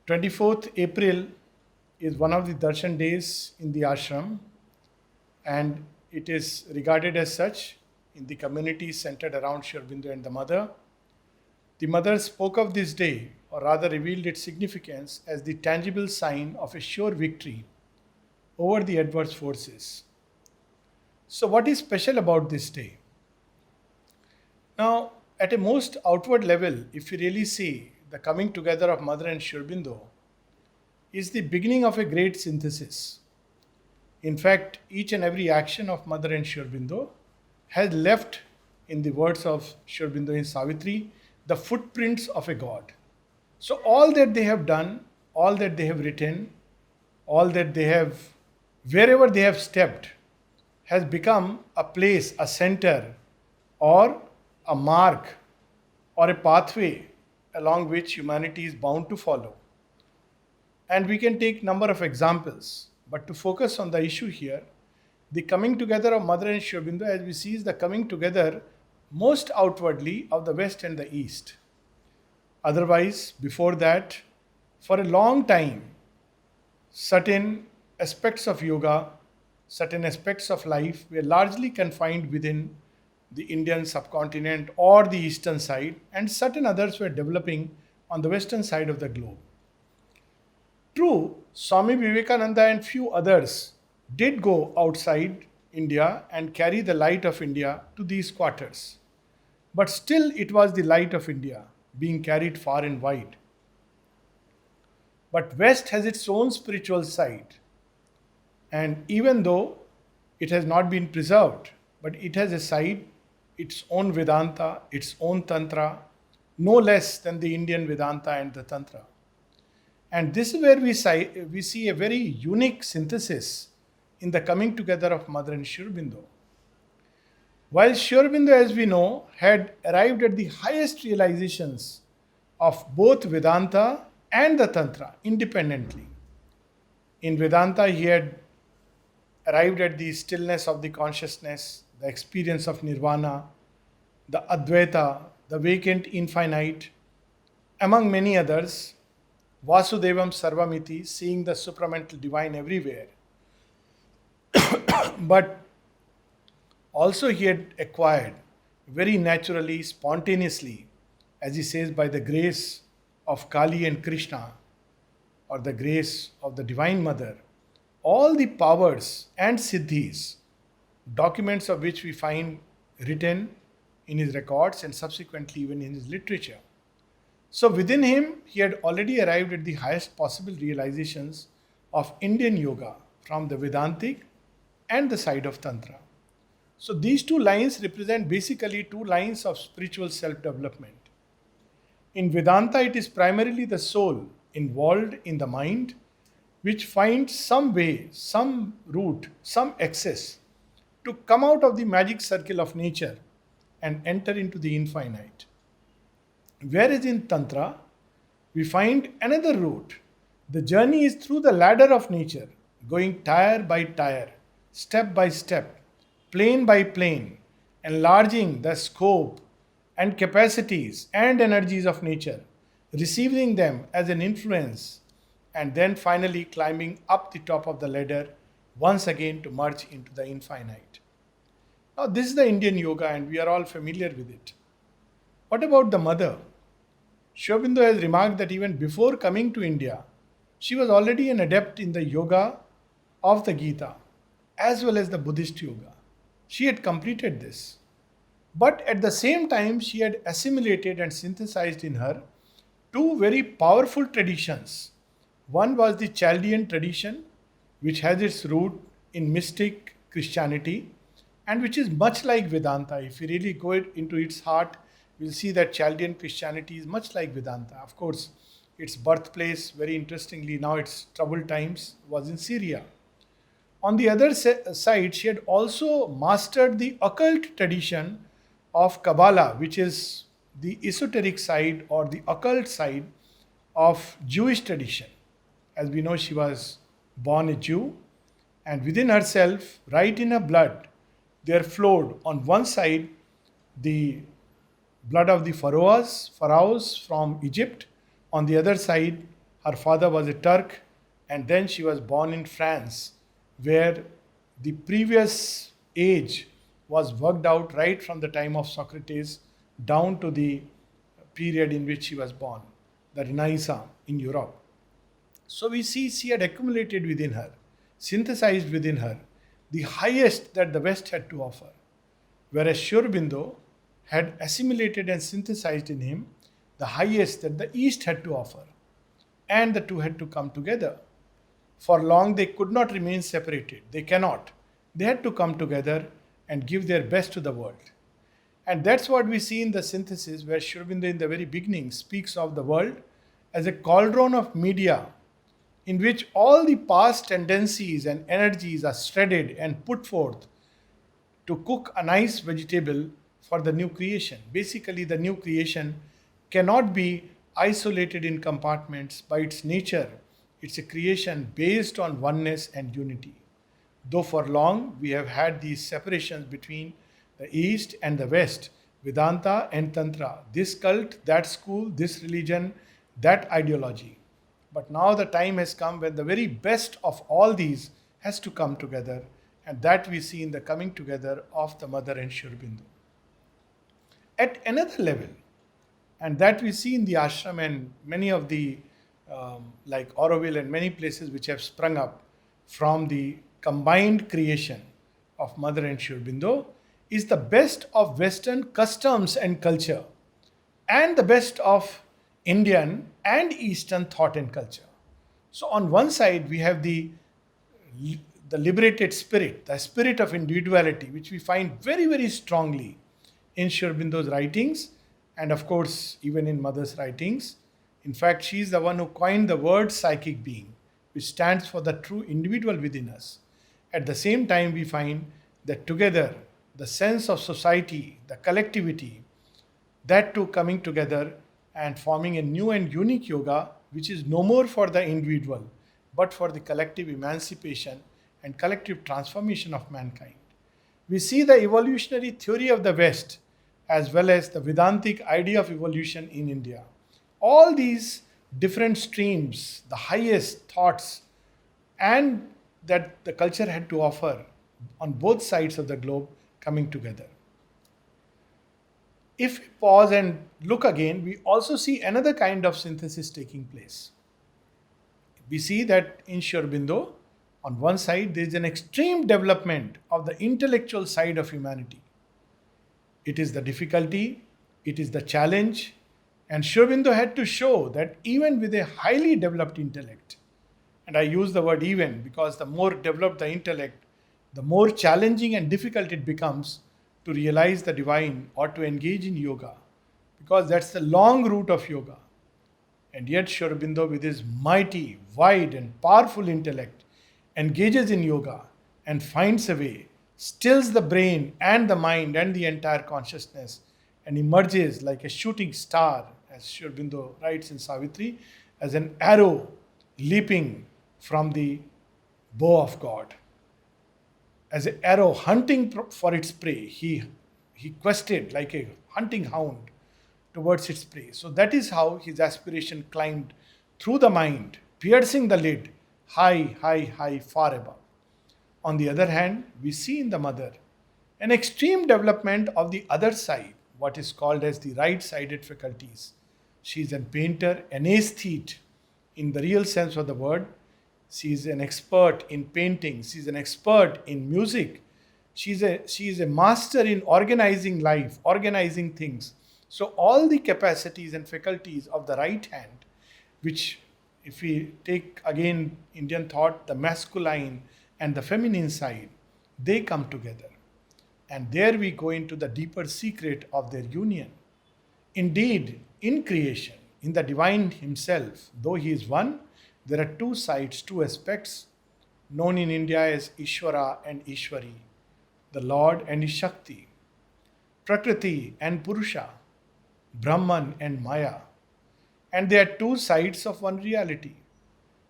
24th April is one of the Darshan days in the ashram, and it is regarded as such in the community centered around Sri Aurobindo and the mother. The mother spoke of this day, or rather revealed its significance, as the tangible sign of a sure victory over the adverse forces. So, what is special about this day? Now, at a most outward level, if you really see, the coming together of Mother and Sri Aurobindo is the beginning of a great synthesis. In fact, each and every action of Mother and Sri Aurobindo has left, in the words of Sri Aurobindo in Savitri, the footprints of a God. So, all that they have done, all that they have written, all that they have, wherever they have stepped, has become a place, a center, or a mark, or a pathway along which humanity is bound to follow. And we can take number of examples, but to focus on the issue here, the coming together of Mother and Sri Aurobindo, as we see, is the coming together most outwardly of the West and the East. Otherwise, before that, for a long time, certain aspects of yoga, certain aspects of life were largely confined within the Indian subcontinent or the eastern side, and certain others were developing on the western side of the globe. True, Swami Vivekananda and few others did go outside India and carry the light of India to these quarters. But still, it was the light of India being carried far and wide. But West has its own spiritual side. And even though it has not been preserved, but it has a side, its own Vedanta, its own Tantra, no less than the Indian Vedanta and the Tantra. And this is where we see a very unique synthesis in the coming together of Mother and Sri Aurobindo. While Sri Aurobindo, as we know, had arrived at the highest realizations of both Vedanta and the Tantra independently. In Vedanta, he had arrived at the stillness of the consciousness, the experience of nirvana, the Advaita, the vacant infinite, among many others. Vasudevam Sarvamiti, seeing the supramental divine everywhere. But also he had acquired very naturally, spontaneously, as he says, by the grace of Kali and Krishna, or the grace of the Divine Mother, all the powers and siddhis, documents of which we find written in his records and subsequently even in his literature. So within him, he had already arrived at the highest possible realizations of Indian yoga from the Vedantic and the side of Tantra. So these two lines represent basically two lines of spiritual self-development. In Vedanta, it is primarily the soul involved in the mind which finds some way, some route, some access to come out of the magic circle of nature and enter into the infinite. Whereas in Tantra, we find another route. The journey is through the ladder of nature, going tire by tire, step by step, plane by plane, enlarging the scope and capacities and energies of nature, receiving them as an influence, and then finally climbing up the top of the ladder once again to merge into the infinite. Now, this is the Indian yoga, and we are all familiar with it. What about the mother? Sri Aurobindo has remarked that even before coming to India, she was already an adept in the yoga of the Gita as well as the Buddhist yoga. She had completed this. But at the same time, she had assimilated and synthesized in her two very powerful traditions. One was the Chaldean tradition, which has its root in mystic Christianity and which is much like Vedanta. If you really go into its heart, we'll see that Chaldean Christianity is much like Vedanta. Of course, its birthplace, very interestingly, now its troubled times, was in Syria. On the other side, she had also mastered the occult tradition of Kabbalah, which is the esoteric side or the occult side of Jewish tradition. As we know, she was born a Jew, and within herself, right in her blood, there flowed on one side the blood of the pharaohs from Egypt, on the other side, Her father was a Turk, and then she was born in France, where the previous age was worked out right from the time of Socrates down to the period in which she was born, the Renaissance in Europe. So we see she had accumulated within her, synthesized within her, the highest that the West had to offer, whereas Sri Aurobindo had assimilated and synthesized in him the highest that the East had to offer, and the two had to come together. For long they could not remain separated. They cannot. They had to come together and give their best to the world. And that's what we see in the synthesis, where Sri Aurobindo in the very beginning speaks of the world as a cauldron of media in which all the past tendencies and energies are shredded and put forth to cook a nice vegetable for the new creation. Basically, the new creation cannot be isolated in compartments by its nature. It's a creation based on oneness and unity. Though for long we have had these separations between the East and the West, Vedanta and Tantra, this cult, that school, this religion, that ideology. But now the time has come when the very best of all these has to come together, and that we see in the coming together of the Mother and Sri Aurobindo. At another level, and that we see in the ashram and many of the, like Auroville and many places which have sprung up from the combined creation of Mother and Sri Aurobindo, is the best of Western customs and culture and the best of Indian and Eastern thought and culture. So on one side we have the liberated spirit, the spirit of individuality, which we find very, very strongly in Sri Aurobindo's writings, and of course even in Mother's writings. In fact, she is the one who coined the word psychic being, which stands for the true individual within us. At the same time, we find that together the sense of society, the collectivity, that too coming together and forming a new and unique yoga, which is no more for the individual, but for the collective emancipation and collective transformation of mankind. We see the evolutionary theory of the West as well as the Vedantic idea of evolution in India. All these different streams, the highest thoughts, and that the culture had to offer on both sides of the globe coming together. If we pause and look again, we also see another kind of synthesis taking place. We see that in Sri Aurobindo, on one side, there is an extreme development of the intellectual side of humanity. It is the difficulty, it is the challenge, and Sri Aurobindo had to show that even with a highly developed intellect, and I use the word even because the more developed the intellect, the more challenging and difficult it becomes to realize the divine or to engage in yoga, because that's the long route of yoga. And yet Sri Aurobindo, with his mighty, wide and powerful intellect, engages in yoga and finds a way, stills the brain and the mind and the entire consciousness, and emerges like a shooting star, as Sri Aurobindo writes in Savitri, as an arrow leaping from the bow of God. As an arrow hunting for its prey, he quested like a hunting hound towards its prey. So that is how his aspiration climbed through the mind, piercing the lid, high, high, high, far above. On the other hand, we see in the Mother an extreme development of the other side, what is called as the right-sided faculties. She is a painter, an aesthete in the real sense of the word. She is an expert in painting. She is an expert in music. She is a master in organizing life, organizing things. So all the capacities and faculties of the right hand, which if we take again Indian thought, the masculine and the feminine side, they come together. And there we go into the deeper secret of their union. Indeed, in creation, in the divine himself, though he is one, there are two sides, two aspects, known in India as Ishvara and Ishwari, the Lord and his Shakti, Prakriti and Purusha, Brahman and Maya. And they are two sides of one reality.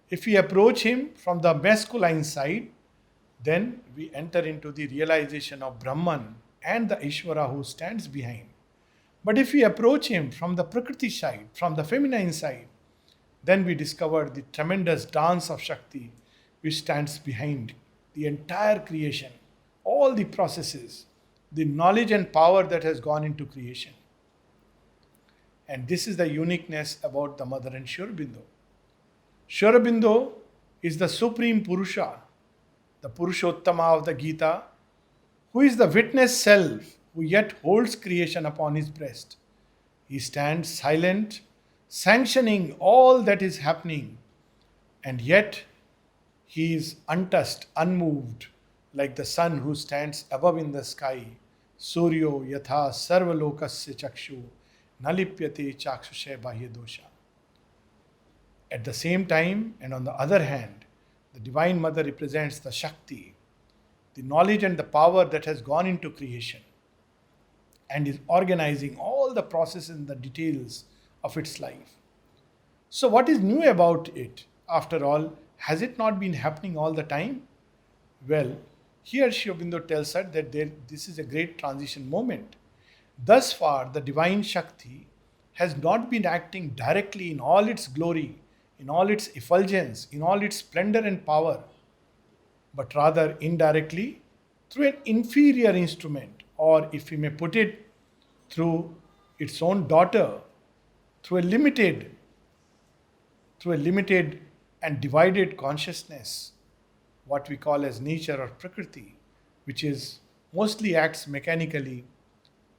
If we approach him from the masculine side, then we enter into the realization of Brahman and the Ishvara who stands behind. But if we approach him from the Prakriti side, from the feminine side, then we discover the tremendous dance of Shakti which stands behind the entire creation, all the processes, the knowledge and power that has gone into creation. And this is the uniqueness about the mother and Sri Aurobindo. Sri Aurobindo is the supreme Purusha, the Purushottama of the Gita, who is the witness self who yet holds creation upon his breast. He stands silent, sanctioning all that is happening, and yet he is untouched, unmoved, like the sun who stands above in the sky. Suryo yatha sarvalokasya chakshu nalipyate chakshushe bahya dosha. At the same time, and on the other hand, the Divine Mother represents the Shakti, the knowledge and the power that has gone into creation and is organizing all the processes and the details of its life. So, what is new about it? After all, has it not been happening all the time? Well, here Sri Aurobindo tells us that this is a great transition moment. Thus far, the Divine Shakti has not been acting directly in all its glory, in all its effulgence, in all its splendor and power, but rather indirectly through an inferior instrument, or if we may put it, through its own daughter, through a limited and divided consciousness, what we call as nature or prakriti, which is mostly acts mechanically,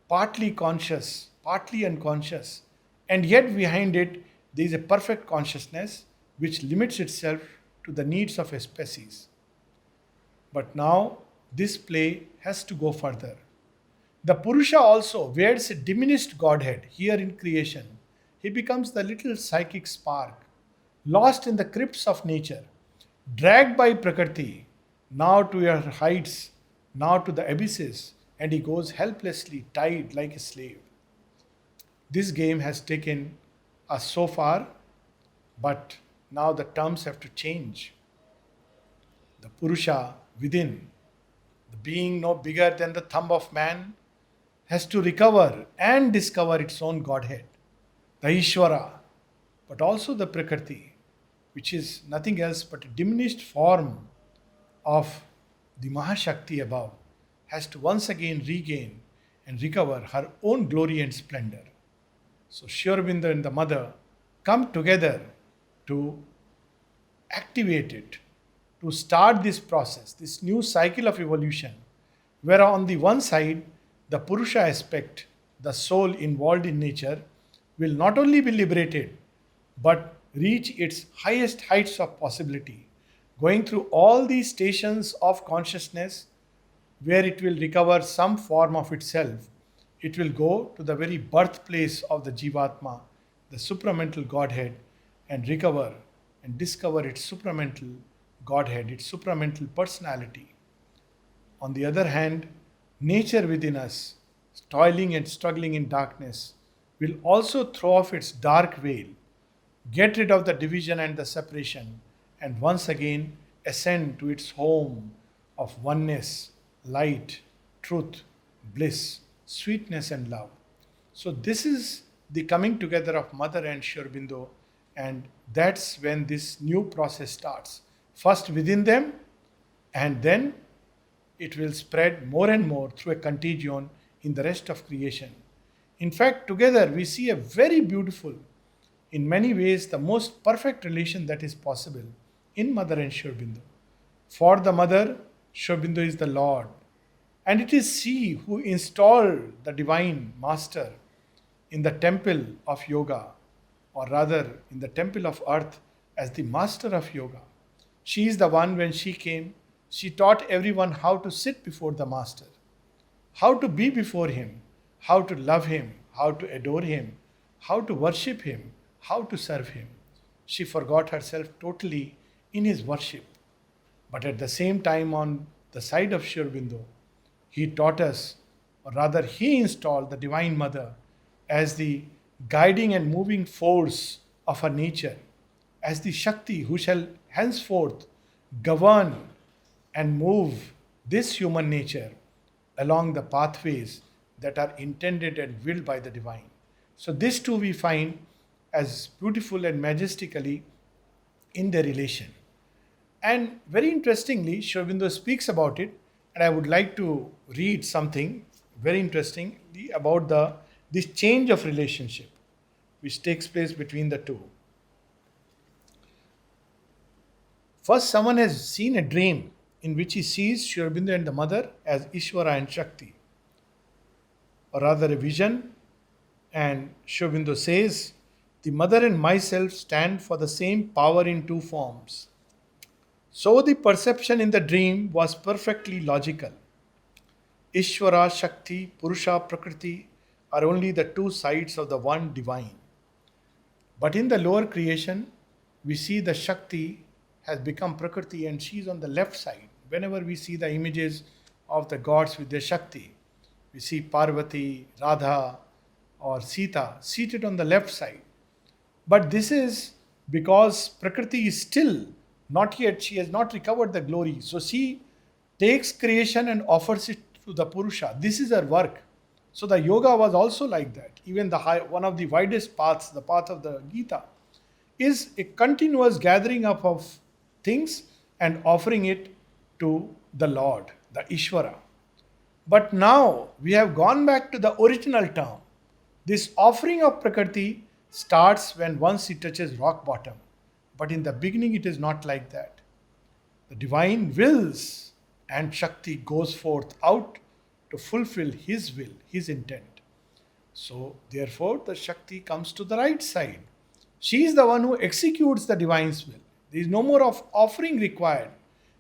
partly conscious, partly unconscious, and yet behind it there is a perfect consciousness which limits itself to the needs of a species. But now this play has to go further. The Purusha also wears a diminished godhead here in creation. He becomes the little psychic spark, lost in the crypts of nature, dragged by Prakriti, now to your heights, now to the abysses, and he goes helplessly tied like a slave. This game has taken us so far, but now the terms have to change. The Purusha within, the being no bigger than the thumb of man, has to recover and discover its own Godhead, the Ishvara, but also the Prakriti, which is nothing else but a diminished form of the Mahashakti above, has to once again regain and recover her own glory and splendor. So Sri Aurobindo and the mother come together to activate it, to start this process, this new cycle of evolution, where on the one side, the Purusha aspect, the soul involved in nature, will not only be liberated, but reach its highest heights of possibility, going through all these stations of consciousness where it will recover some form of itself. It will go to the very birthplace of the Jivatma, the supramental Godhead, and recover and discover its supramental Godhead, its supramental personality. On the other hand, nature within us, toiling and struggling in darkness, will also throw off its dark veil, get rid of the division and the separation, and once again ascend to its home of oneness, light, truth, bliss, sweetness, and love. So, this is the coming together of Mother and Sri Aurobindo, and that's when this new process starts. First within them, and then it will spread more and more through a contagion in the rest of creation. In fact, together we see a very beautiful, in many ways, the most perfect relation that is possible in Mother and Sri Aurobindo. For the Mother, Sri Aurobindo is the Lord, and it is she who installed the Divine Master in the temple of yoga, or rather in the temple of earth as the Master of yoga. She is the one, when she came, she taught everyone how to sit before the Master, how to be before him, how to love him, how to adore him, how to worship him, how to serve him. She forgot herself totally in his worship. But at the same time, on the side of Sri Aurobindo, he taught us, or rather, he installed the Divine Mother as the guiding and moving force of her nature, as the Shakti who shall henceforth govern and move this human nature along the pathways that are intended and willed by the Divine. So, this too we find as beautiful and majestically in their relation. And very interestingly, Sri Aurobindo speaks about it, and I would like to read something very interestingly about this change of relationship which takes place between the two. First, someone has seen a dream in which he sees Sri Aurobindo and the mother as Ishvara and Shakti, or rather a vision, and Sri Aurobindo says, the mother and myself stand for the same power in two forms. So the perception in the dream was perfectly logical. Ishvara, Shakti, Purusha, Prakriti are only the two sides of the one divine. But in the lower creation, we see the Shakti has become Prakriti and she is on the left side. Whenever we see the images of the gods with their Shakti, we see Parvati, Radha, or Sita seated on the left side. But this is because Prakriti is still not yet, she has not recovered the glory. So she takes creation and offers it to the Purusha. This is her work. So the yoga was also like that. Even one of the widest paths, the path of the Gita, is a continuous gathering up of things and offering it to the Lord, the Ishvara. But now we have gone back to the original term. This offering of Prakriti starts when once it touches rock bottom. But in the beginning, it is not like that. The divine wills and Shakti goes forth out to fulfill his will, his intent. So, therefore, the Shakti comes to the right side. She is the one who executes the divine's will. There is no more of offering required,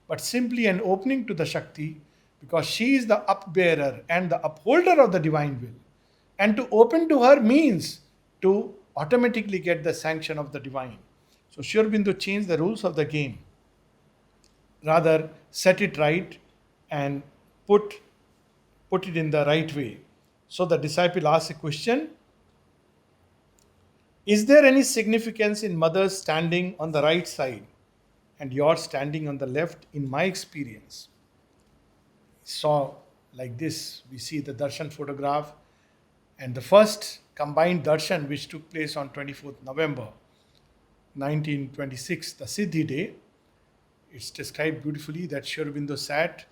but simply an opening to the Shakti, because she is the upbearer and the upholder of the divine will. And to open to her means to automatically get the sanction of the divine. So Sri Aurobindo changed the rules of the game. Rather, set it right and put it in the right way. So the disciple asks a question: is there any significance in mother's standing on the right side and yours standing on the left in my experience? Saw like this, we see the Darshan photograph, and the first combined Darshan which took place on 24th November 1926, the Siddhi day. It's described beautifully that Sri Aurobindo sat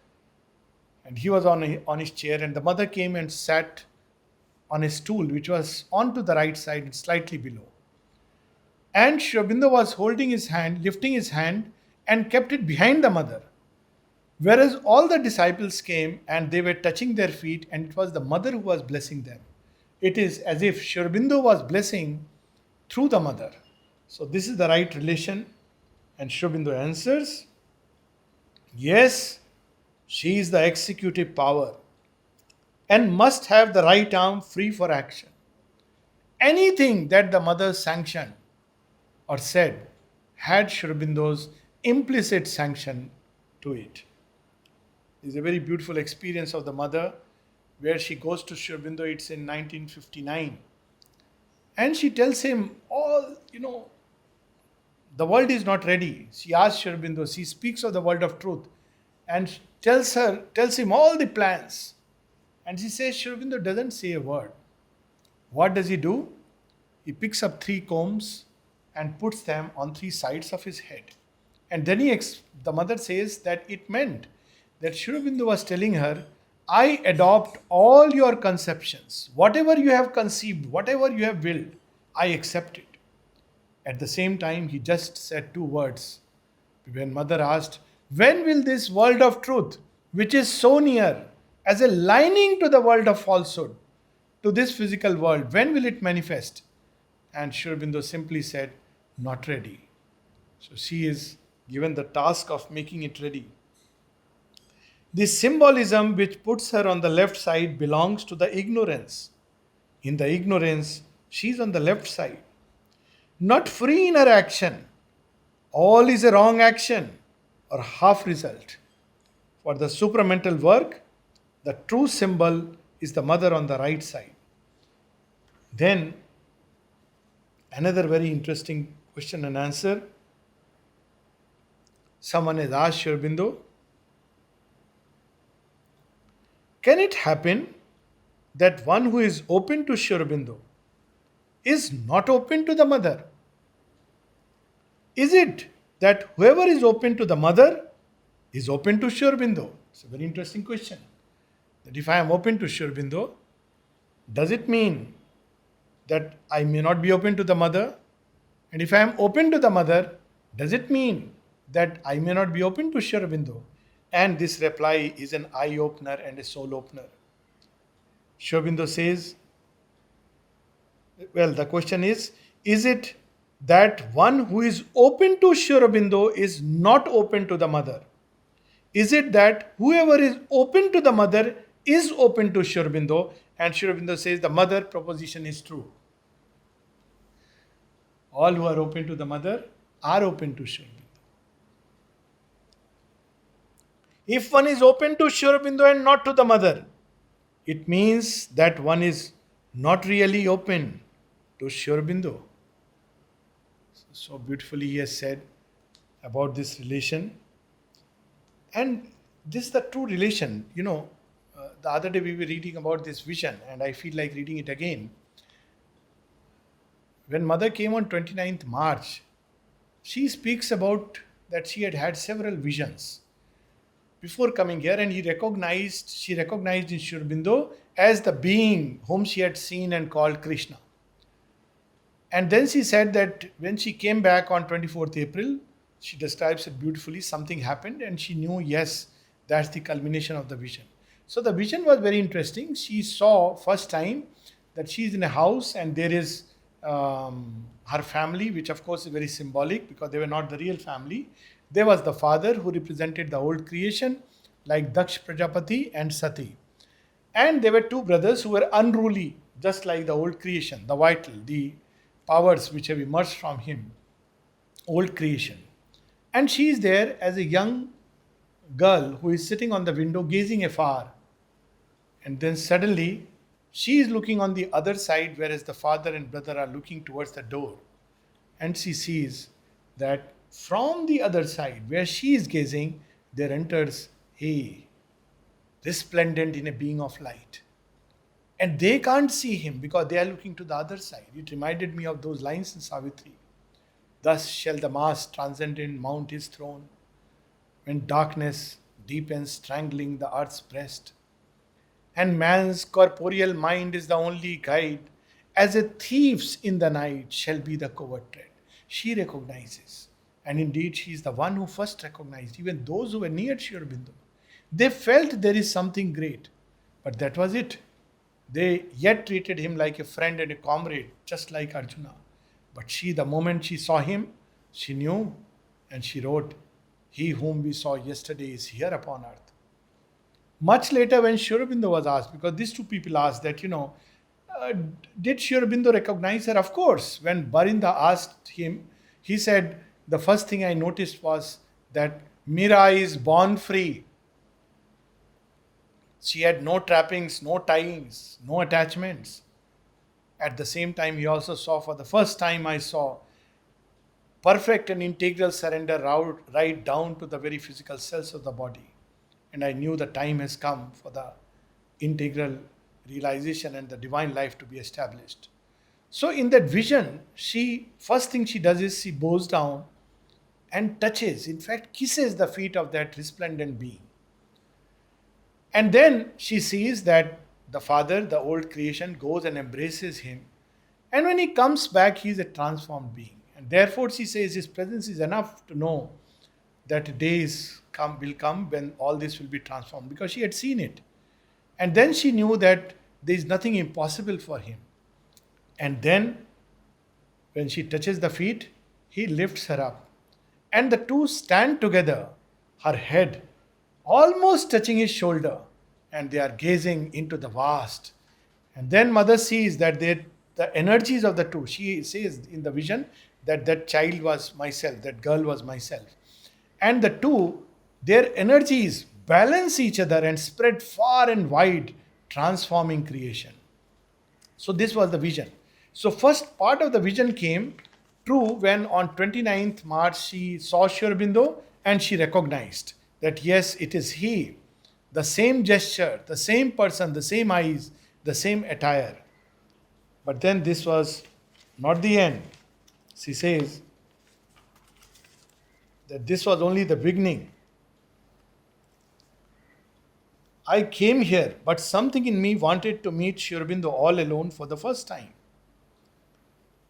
and he was on his chair, and the mother came and sat on a stool which was onto the right side and slightly below. And Sri Aurobindo was holding his hand, lifting his hand, and kept it behind the mother. Whereas all the disciples came and they were touching their feet, and it was the mother who was blessing them. It is as if Sri Aurobindo was blessing through the mother. So this is the right relation. And Sri Aurobindo answers, yes, she is the executive power and must have the right arm free for action. Anything that the mother sanctioned or said had Sri Aurobindo's implicit sanction to it. It's a very beautiful experience of the mother where she goes to Sri Aurobindo. It's in 1959. And she tells him, the world is not ready. She asks Sri Aurobindo, she speaks of the world of truth and tells him all the plans. And she says, Sri Aurobindo doesn't say a word. What does he do? He picks up 3 combs and puts them on 3 sides of his head. And then the mother says that it meant that Sri Aurobindo was telling her, I adopt all your conceptions. Whatever you have conceived, whatever you have willed, I accept it. At the same time, he just said 2 words. When mother asked, when will this world of truth, which is so near, as a lining to the world of falsehood, to this physical world, when will it manifest? And Sri Aurobindo simply said, not ready. So she is given the task of making it ready. This symbolism which puts her on the left side belongs to the ignorance. In the ignorance, she is on the left side. Not free in her action. All is a wrong action or half result. For the supramental work, the true symbol is the mother on the right side. Then, another very interesting question and answer. Someone has asked Sri Aurobindo, can it happen that one who is open to Sri Aurobindo is not open to the mother? Is it that whoever is open to the mother is open to Sri Aurobindo? It's a very interesting question. That if I am open to Sri Aurobindo, does it mean that I may not be open to the mother? And if I am open to the mother, does it mean that I may not be open to Sri Aurobindo? And this reply is an eye opener and a soul opener. Sri Aurobindo says, well, the question is it that one who is open to Sri Aurobindo is not open to the mother? Is it that whoever is open to the mother is open to Sri Aurobindo? And Sri Aurobindo says the mother proposition is true. All who are open to the mother are open to Sri Aurobindo. If one is open to Sri Aurobindo and not to the mother, it means that one is not really open to Sri Aurobindo. So beautifully he has said about this relation. And this is the true relation. The other day we were reading about this vision, and I feel like reading it again. When mother came on 29th March, she speaks about that she had had several visions before coming here, and she recognized in Sri Aurobindo as the being whom she had seen and called Krishna. And then she said that when she came back on 24th April, she describes it beautifully, something happened and she knew, yes, that's the culmination of the vision. So the vision was very interesting. She saw first time that she is in a house and there is her family, which of course is very symbolic because they were not the real family. There was the father who represented the old creation like Daksh Prajapati and Sati. And there were two brothers who were unruly, just like the old creation, the vital, the powers which have emerged from him, old creation. And she is there as a young girl who is sitting on the window gazing afar. And then suddenly she is looking on the other side, whereas the father and brother are looking towards the door. And she sees that from the other side, where she is gazing, there enters a resplendent in a being of light. And they can't see him because they are looking to the other side. It reminded me of those lines in Savitri. Thus shall the mass transcendent mount his throne, when darkness deepens, strangling the earth's breast. And man's corporeal mind is the only guide, as a thief's in the night shall be the covert tread. She recognizes, and indeed she is the one who first recognized, even those who were near Sri Aurobindo. They felt there is something great, but that was it. They yet treated him like a friend and a comrade, just like Arjuna. But she, the moment she saw him, she knew and she wrote, "He whom we saw yesterday is here upon earth." Much later, when Sri Aurobindo was asked, because these two people asked that, did Sri Aurobindo recognize her? Of course. When Barinda asked him, he said, the first thing I noticed was that Mira is born free. She had no trappings, no ties, no attachments. At the same time, he also saw, for the first time I saw perfect and integral surrender right down to the very physical cells of the body. And I knew the time has come for the integral realization and the divine life to be established. So in that vision, first thing she does is she bows down and touches, in fact kisses the feet of that resplendent being. And then she sees that the father, the old creation, goes and embraces him. And when he comes back, he is a transformed being. And therefore she says his presence is enough to know that days will come when all this will be transformed, because she had seen it. And then she knew that there is nothing impossible for him. And then when she touches the feet, he lifts her up. And the two stand together, her head almost touching his shoulder, and they are gazing into the vast. And then mother sees that the energies of the two, she says in the vision that child was myself, that girl was myself. And the two, their energies balance each other and spread far and wide, transforming creation. So this was the vision. So first part of the vision came true when on 29th March she saw Sri Aurobindo and she recognized that yes, it is he, the same gesture, the same person, the same eyes, the same attire. But then this was not the end. She says that this was only the beginning. I came here, but something in me wanted to meet Sri Aurobindo all alone for the first time.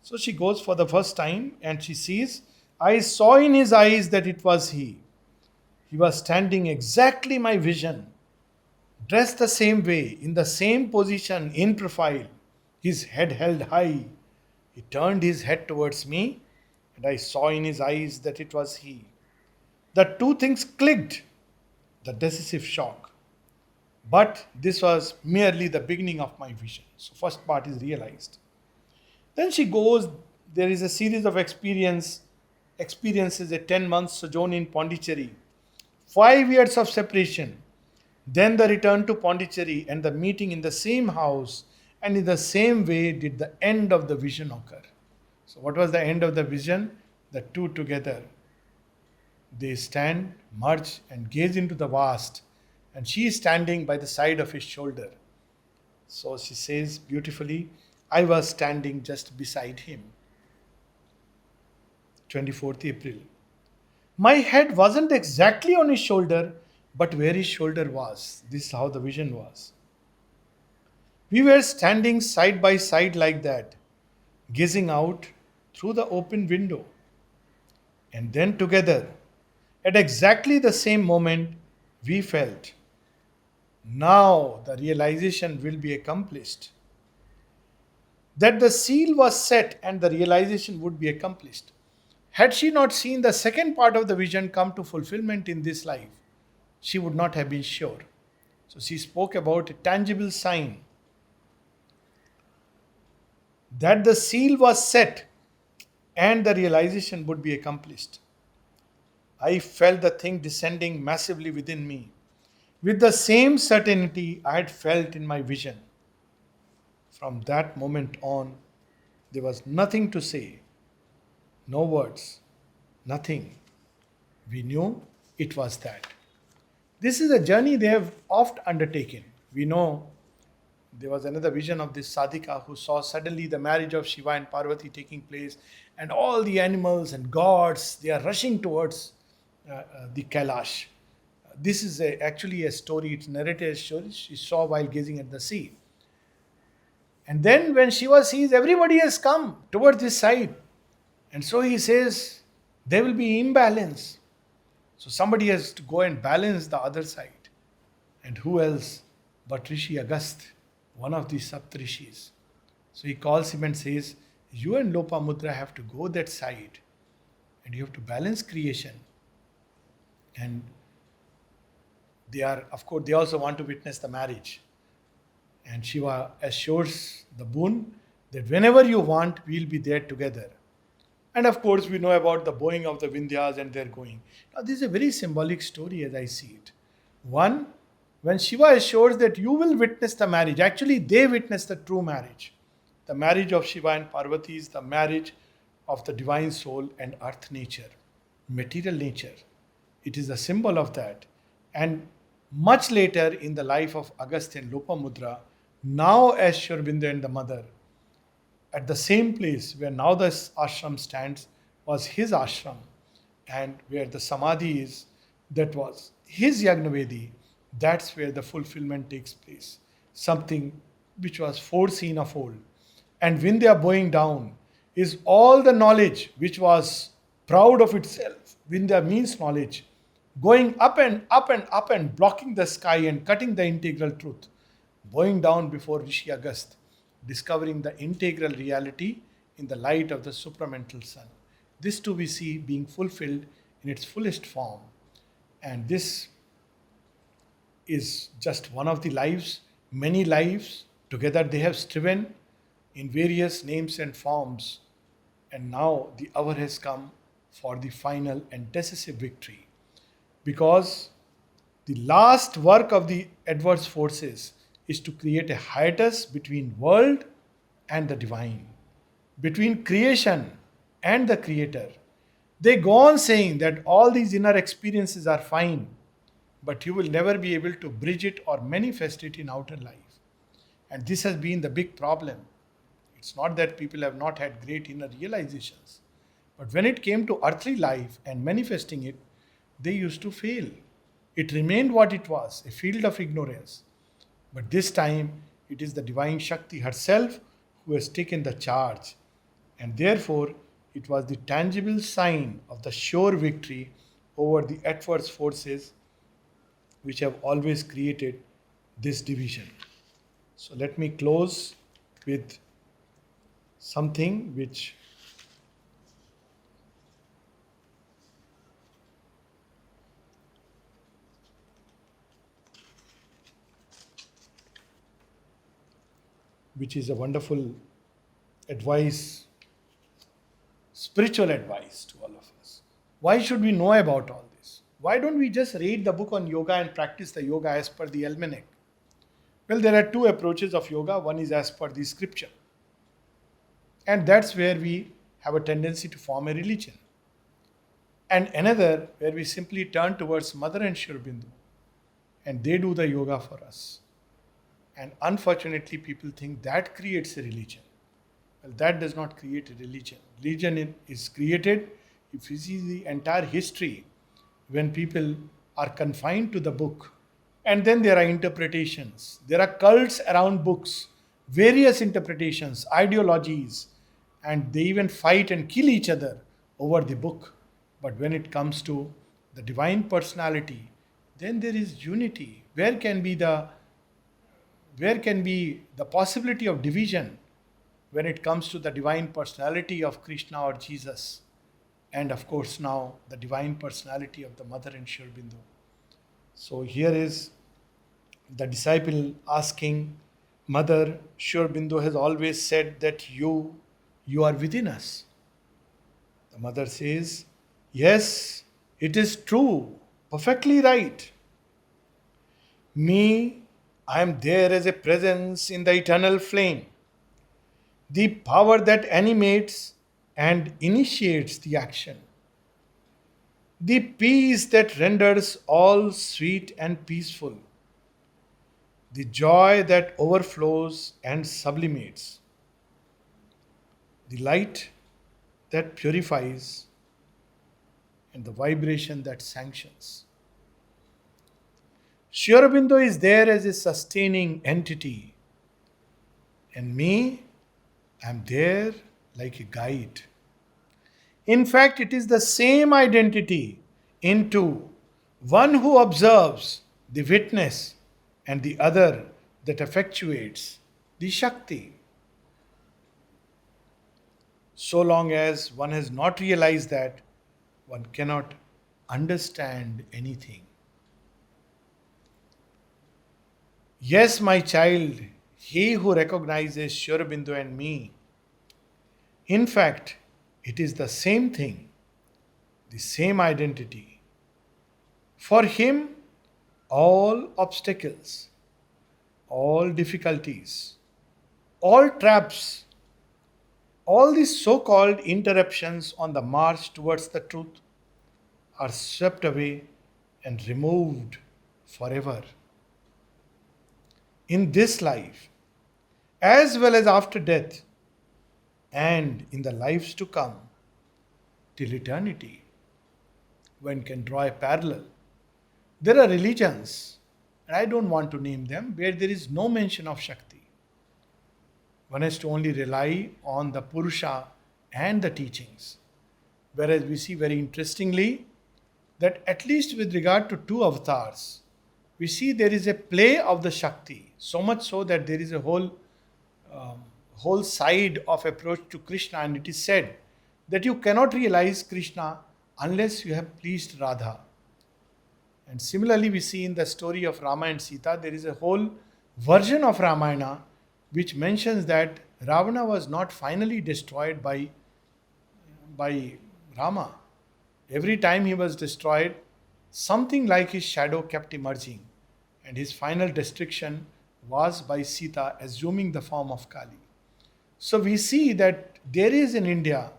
So she goes for the first time and she sees, I saw in his eyes that it was he. He was standing exactly my vision, dressed the same way, in the same position, in profile, his head held high. He turned his head towards me, and I saw in his eyes that it was he. The two things clicked, the decisive shock. But this was merely the beginning of my vision. So, first part is realized. Then she goes, there is a series of experiences, a 10 months sojourn in Pondicherry, 5 years of separation, then the return to Pondicherry and the meeting in the same house, and in the same way did the end of the vision occur. So, what was the end of the vision? The two together. They stand, merge, and gaze into the vast, and she is standing by the side of his shoulder. So she says beautifully, I was standing just beside him. 24th April. My head wasn't exactly on his shoulder, but where his shoulder was. This is how the vision was. We were standing side by side like that, gazing out through the open window. And then together, at exactly the same moment, we felt, now the realization will be accomplished. That the seal was set and the realization would be accomplished. Had she not seen the second part of the vision come to fulfillment in this life, she would not have been sure. So she spoke about a tangible sign that the seal was set and the realization would be accomplished. I felt the thing descending massively within me with the same certainty I had felt in my vision. From that moment on, there was nothing to say, no words, nothing. We knew it was that. This is a journey they have oft undertaken. We know there was another vision of this sadhika who saw suddenly the marriage of Shiva and Parvati taking place, and all the animals and gods, they are rushing towards the Kailash. This is actually a story, it's narrated as story she saw while gazing at the sea. And then when Shiva sees everybody has come towards this side, and so he says, there will be imbalance. So somebody has to go and balance the other side. And who else but Rishi Agast, one of the Saptarishis. So he calls him and says, you and Lopamudra have to go that side. And you have to balance creation. And they are, of course, they also want to witness the marriage. And Shiva assures the boon that whenever you want, we'll be there together. And of course, we know about the bowing of the Vindhyas and their going. Now, this is a very symbolic story as I see it. One, when Shiva assures that you will witness the marriage, actually they witness the true marriage. The marriage of Shiva and Parvati is the marriage of the divine soul and earth nature, material nature. It is a symbol of that. And much later in the life of Agastya and Lopamudra, now as Sri Aurobindo and the mother, at the same place where now the ashram stands was his ashram, and where the samadhi is, that was his Yagnavedi. That's where the fulfillment takes place. Something which was foreseen of old. And Vindhya bowing down is all the knowledge which was proud of itself. Vindhya means knowledge. Going up and up and up and blocking the sky and cutting the integral truth. Bowing down before Rishi Agast, discovering the integral reality in the light of the supramental sun. This too we see being fulfilled in its fullest form. And this is just one of the lives, many lives. Together they have striven in various names and forms. And now the hour has come for the final and decisive victory. Because the last work of the adverse forces is to create a hiatus between world and the divine, between creation and the creator. They go on saying that all these inner experiences are fine, but you will never be able to bridge it or manifest it in outer life. And this has been the big problem. It's not that people have not had great inner realizations. But when it came to earthly life and manifesting it, they used to fail. It remained what it was, a field of ignorance. But this time, it is the divine Shakti herself who has taken the charge. And therefore, it was the tangible sign of the sure victory over the adverse forces which have always created this division. So, let me close with something which is a wonderful advice, spiritual advice to all of us. Why should we know about all this? Why don't we just read the book on yoga and practice the yoga as per the almanac? Well, there are two approaches of yoga. One is as per the scripture. And that's where we have a tendency to form a religion. And another where we simply turn towards Mother and Sri Aurobindo and they do the yoga for us. And unfortunately, people think that creates a religion. Well, that does not create a religion. Religion is created if you see the entire history when people are confined to the book. And then there are interpretations. There are cults around books, various interpretations, ideologies, and they even fight and kill each other over the book. But when it comes to the divine personality, then there is unity. Where can be the possibility of division when it comes to the divine personality of Krishna or Jesus? And of course now the divine personality of the Mother and Sri Aurobindo. So here is the disciple asking, Mother, Sri Aurobindo has always said that you are within us. The mother says, yes, it is true, perfectly right. Me, I am there as a presence in the eternal flame, the power that animates and initiates the action, the peace that renders all sweet and peaceful, the joy that overflows and sublimates, the light that purifies, and the vibration that sanctions. Sri Aurobindo is there as a sustaining entity, and me, I am there like a guide. In fact, it is the same identity in two, one who observes, the witness, and the other that effectuates, the Shakti. So long as one has not realized that, one cannot understand anything. Yes, my child, he who recognizes Sri Aurobindo and me, in fact, it is the same thing, the same identity. For him, all obstacles, all difficulties, all traps, all these so-called interruptions on the march towards the truth are swept away and removed forever. In this life, as well as after death, and in the lives to come, till eternity, one can draw a parallel. There are religions, and I don't want to name them, where there is no mention of Shakti. One has to only rely on the Purusha and the teachings. Whereas we see very interestingly that at least with regard to two avatars, we see there is a play of the Shakti, so much so that there is a whole side of approach to Krishna, and it is said that you cannot realize Krishna unless you have pleased Radha. And similarly, we see in the story of Rama and Sita, there is a whole version of Ramayana which mentions that Ravana was not finally destroyed by Rama. Every time he was destroyed, something like his shadow kept emerging, and his final destruction was by Sita assuming the form of Kali. So we see that there is in India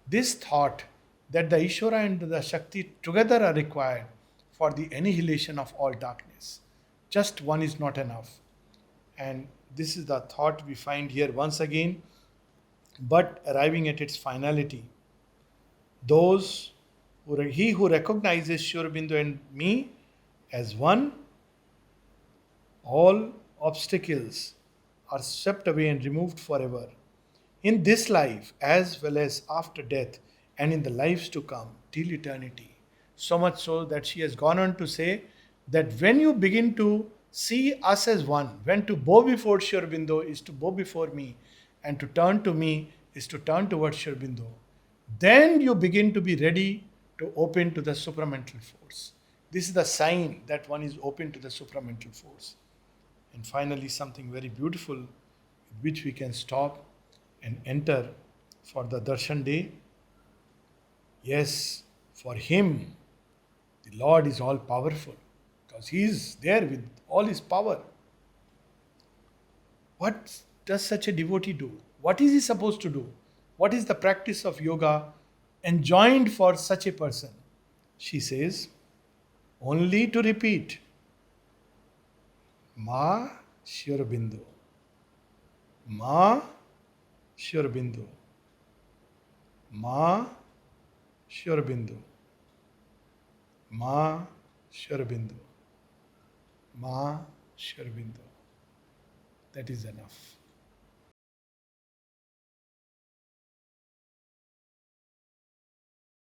this thought that the Ishvara and the Shakti together are required for the annihilation of all darkness. Just one is not enough. And this is the thought we find here once again. but arriving at its finality. Those he who recognizes Sri Aurobindo and me as one, all obstacles are swept away and removed forever. In this life, as well as after death, and in the lives to come, till eternity. So much so that she has gone on to say that when you begin to see us as one, when to bow before Sri Aurobindo is to bow before me, and to turn to me is to turn towards Sri Aurobindo, then you begin to be ready to open to the supramental force. This is the sign that one is open to the supramental force. And finally, something very beautiful with which we can stop and enter for the Darshan day. Yes, for him, the Lord is all powerful because he is there with all his power. What does such a devotee do? What is he supposed to do? What is the practice of yoga enjoined for such a person? She says, only to repeat, Ma Sri Aurobindo, Ma Sri Aurobindo, Ma Sri Aurobindo, Ma Sri Aurobindo, Ma Sri Aurobindo. That is enough.